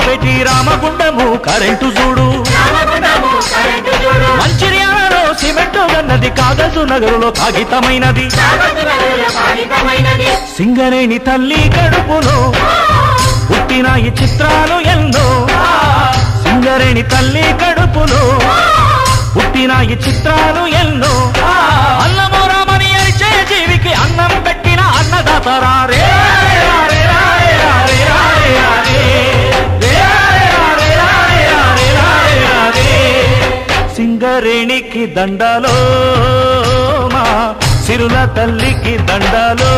పెట్టి రామగుండము కరెంటు చూడు మంచిర్యాలలో సిమెంటు గన్నది కాగజు నగరులో కాగితమైనది సింగరేణి తల్లి కడుపులో పుట్టిన ఈ చిత్రాలు ఎన్నో సింగరేణి తల్లి కడుపులో పుట్టిన ఈ చిత్రాలు ఎన్నో అన్నమో రామని అరిచే జీవికి అన్నం పెట్టిన అన్నదాతరారే సింగరేణికి దండాలో మా సిరుల తల్లికి దండాలో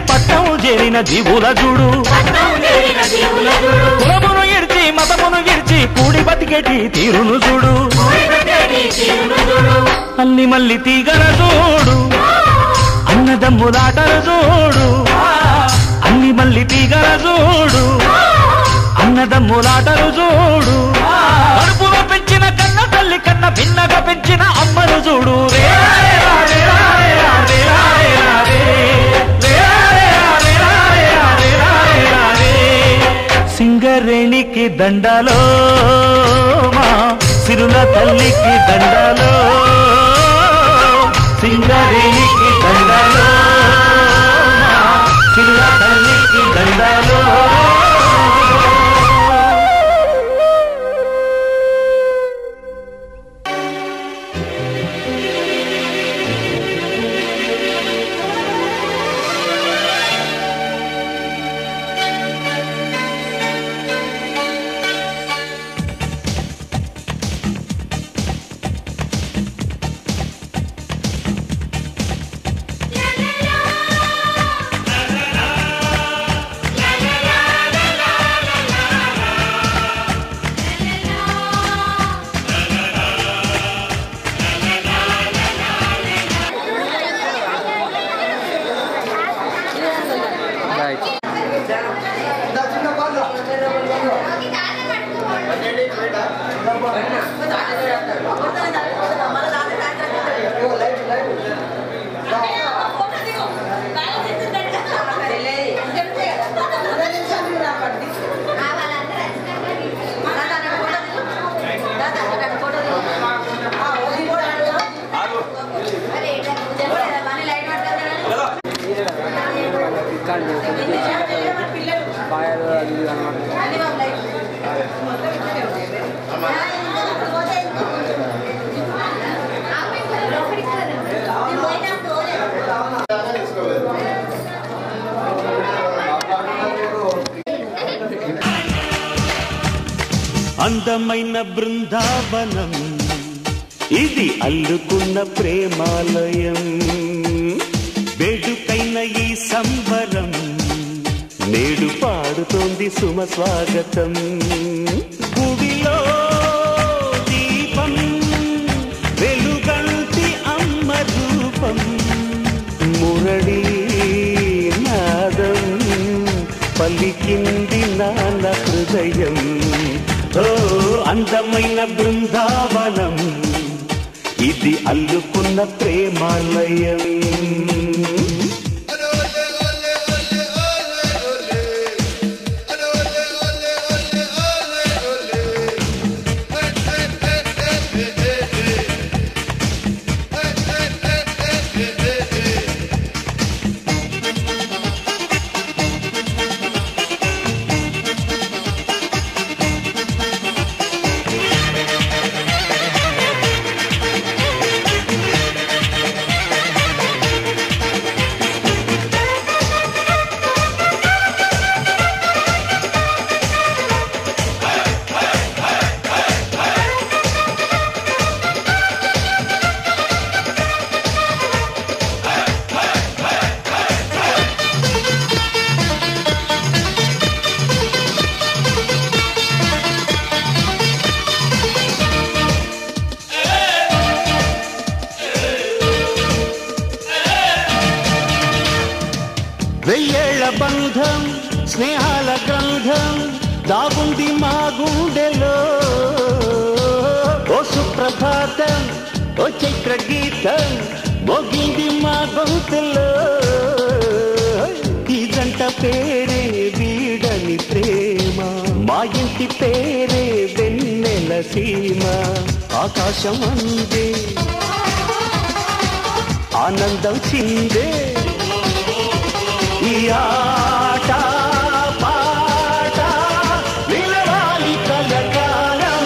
పట్టము చేరిన జీవుల చూడు కులమును ఇడిచి మతమును ఇడిచి కూడి బతికేటి తీరును చూడు అల్లి మల్లి తీగల చూడు అన్నదమ్ములాటలు చూడు అల్లి మల్లి తీగల చూడు అన్నదమ్ములాటలు చూడు కడుపులో పెంచిన కన్న తల్లి కన్న భిన్నగా పెంచిన అమ్మను చూడు సింగరేణికి దండాలో మా సిరుల తల్లికి దండాలో సింగరేణికి దండాలో మా సిరుల తల్లికి దండాలో అందమైన బృందావనం ఇది అల్లుకున్న ప్రేమాలయం వేడుకైన ఈ సంబరం నేడు పాడుతోంది సుమ స్వాగతం గుడిలో దీపం వెలుగంటి అమ్మ రూపం మురళీ నాదం పలికింది నాన్న హృదయం ఓ అందమైన బృందావనం ఇది అల్లుకున్న ప్రేమాలయం బంధం స్నేహాల గ్రంథం దాగుంది మా గుండెలో ఓ సుప్రభాతం ఓ చైత్ర గీతం మోగింది మా గొంతులో ఈ జంట పేరే వీడని ప్రేమ మా ఇంటి పేరే వెన్నెల సీమ ఆకాశం అందే ఆనందం చిందే ఈ ఆట పాట నిలవాలి కలకాలం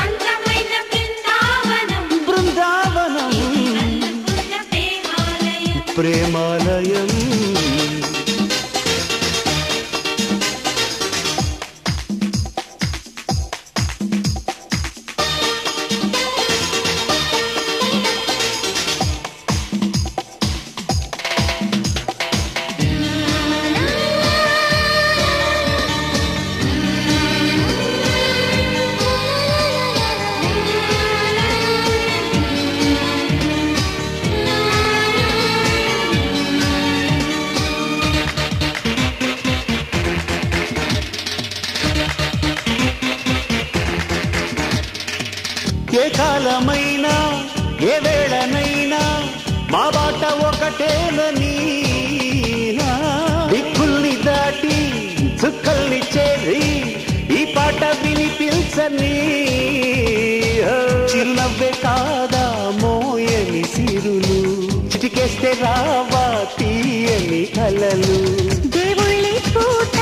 అందమైన బృందావనం బృందావనం ప్రేమాలయం ఏ కాలమైనా ఏ వేళనైనా మా బాట ఒకటేనని దిక్కుల్ని దాటి చుక్కల్ని చేరి ఈ పాట వినిపించని చిరునవ్వే కాదా మోయని సిరులు చిటికేస్తే రావా తీయని కలలు దేవుళ్ళి పూట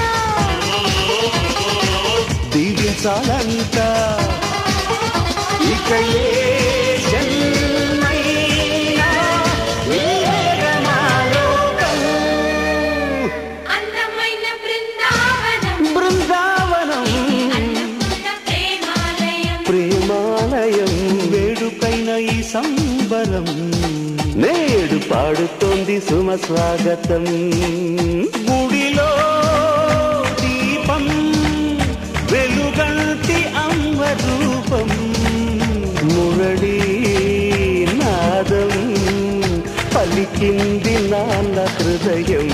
దీవించాలంట ఇక ఏ జన్మైనా ఏకమాలోకం. అందమైన బృందావనం బృందావనం ప్రేమాలయం వేడుకైన ఈ సంబరం నేడు పాడుతోంది సుమ స్వాగతం గుడిలో దీపం వెలుగంటి అమ్మ రూపం మురళీ నాదం పలికింది నాన్న హృదయం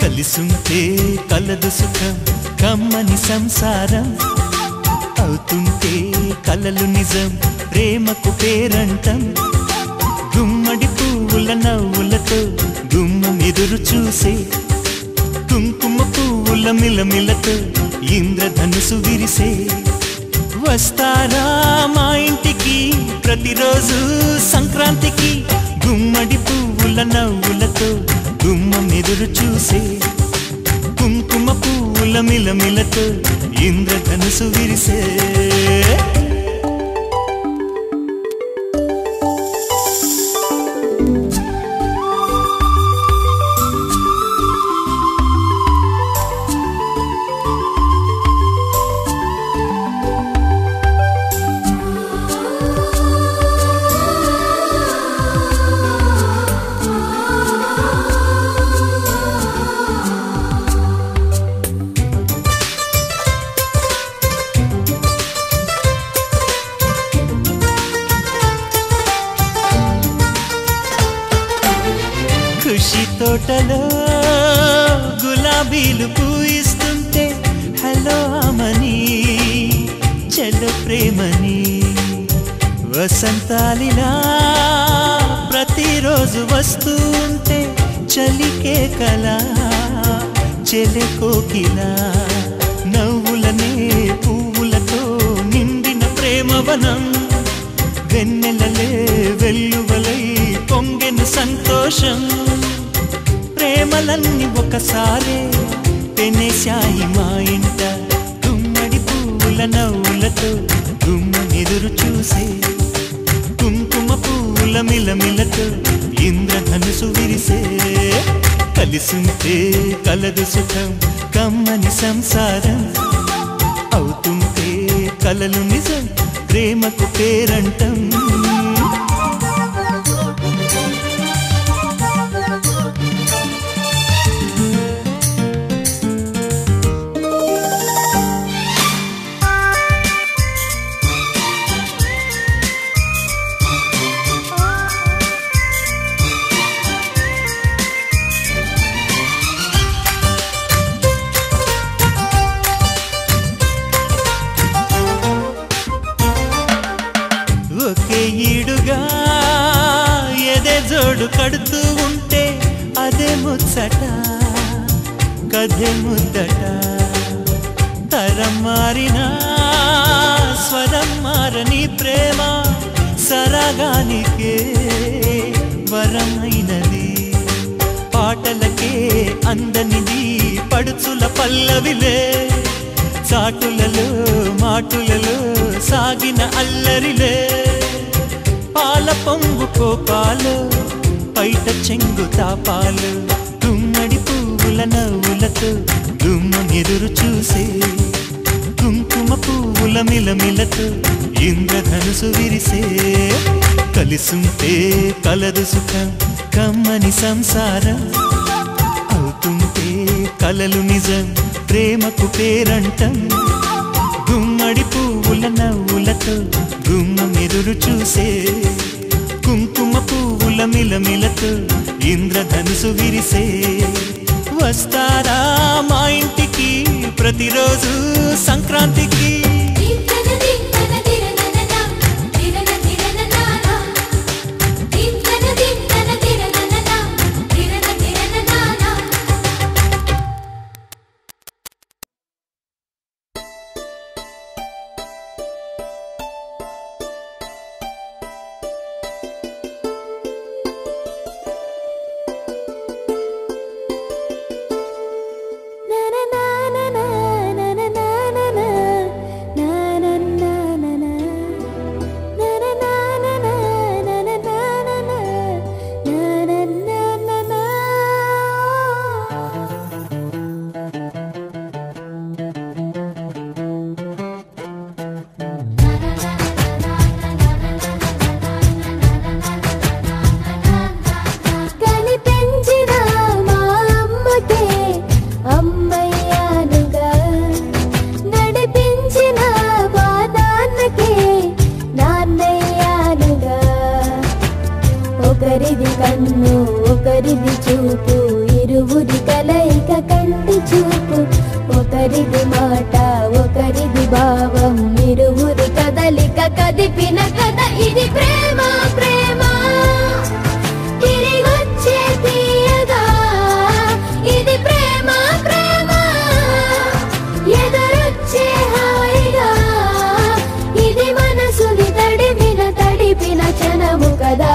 కలిసుంటే కలదు సుఖం కమ్మని సంసారం అవుతుంటే కలలు నిజం ప్రేమకు పేరంటం గుమ్మడి పువ్వుల నవ్వులతో గుమ్మం ఎదురు చూసే కుంకుమ పువ్వుల మిలమిలతో ఇంద్రధనుసు విరిసే వస్తారా మా ఇంటికి ప్రతిరోజు సంక్రాంతికి గుమ్మడి పువ్వుల నవ్వులతో గుమ్మం ఎదురు చూసే కుంకుమ పువ్వుల మిలమిలతో ఇంద్రధనుసు విరిసే ఖుషి తోటలో గులాబీలు పూయిస్తుంటే హలో అమని చెల్లు ప్రేమని వసంతాలిలా ప్రతిరోజు వస్తూ ఉంటే చలికే కళ చెలె కోకిలా నవ్వులనే ప్రేమవనం వెన్నెలలే వెల్లువలై పొంగెను సంతోషం ప్రేమలన్నీ ఒకసారే పెనేశాయి మా ఇంట గుమ్మడి పువ్వుల నవ్వులతో గుమ్మనెదురు చూసే కుంకుమ పువ్వుల మిలమిలతో ఇంద్రధనుసు విరిసే కలిసుంటే కలదు సుఖం కమ్మని సంసారం అవుతుంటే కలలు నిజం ప్రేమకు పేరంటం కడుతూ ఉంటే అదే ముచ్చట కథే ముద్దట తరం మారినా స్వరం మారని ప్రేమ సరగానికే వరమైనది పాటలకే అందనిది పడుచుల పల్లవిలే చాటులలో మాటులలో సాగిన అల్లరిలే పాల పొంగు కోపాలు పైట చెంగు తాపాలు గుమ్మడి పువ్వుల నవ్వులతో గుమ్మనెదురు చూసే కుంకుమ పువ్వుల మిలమిలతో ఇంద్రధనుసు విరిసే కలిసుంటే కలదు సుఖం కమ్మని సంసారం అవుతుంటే కలలు నిజం ప్రేమకు పేరంటం గుమ్మడి పువ్వుల నవ్వులతో గుమ్మనెదురు చూసే కుంకుమ పువ్వుల మిలమిలతో ఇంద్రధనుసు విరిసే వస్తారా మా ఇంటికి ప్రతిరోజు సంక్రాంతికి ఒకరిది చూపు ఇరువురి కలయిక కంటి చూపు ఒకరిది మాట ఒకరిది భావం ఇరువురి కదలిక కదిపిన కథ ఇది ప్రేమ ప్రేమ తిరిగొచ్చే తీయగా ఇది ప్రేమ ప్రేమ ఎదురొచ్చే హాయిగా ఇది మనసుని తడిపిన క్షణము కదా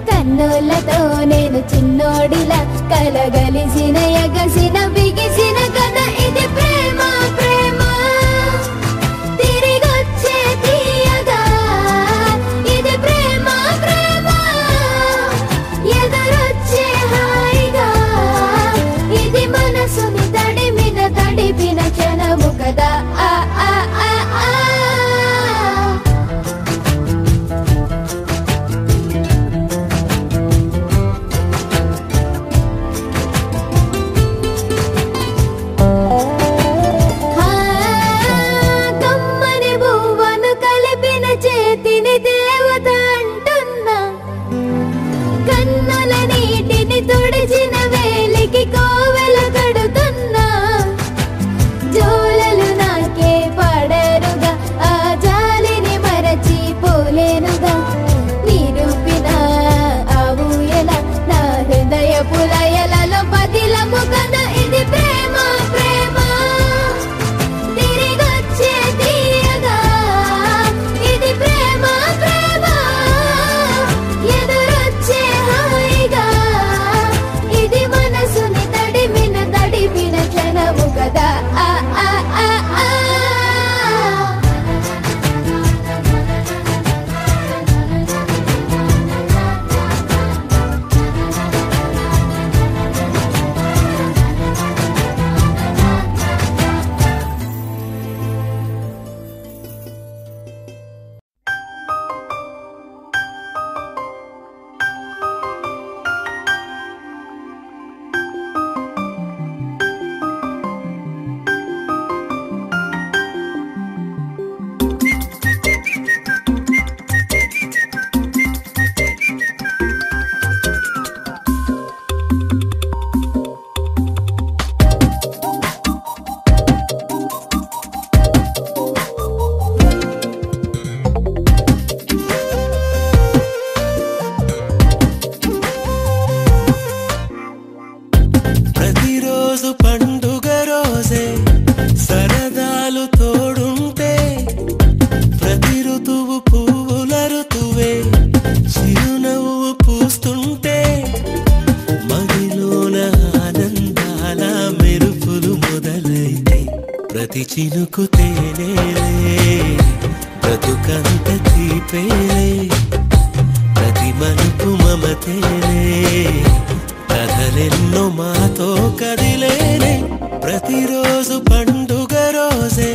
కన్నులతో నేను చిన్నోడిలా కలగలిసిన ఎగసిన బిగిసిన కథ ఇది ప్రేమ ప్రేమ తిరిగొచ్చే తీయగా బతుకంత తీపేలే ప్రతి మలుపు మమతేలే కథలెన్నో మాతో కదిలేనే ప్రతిరోజు పండుగ రోజే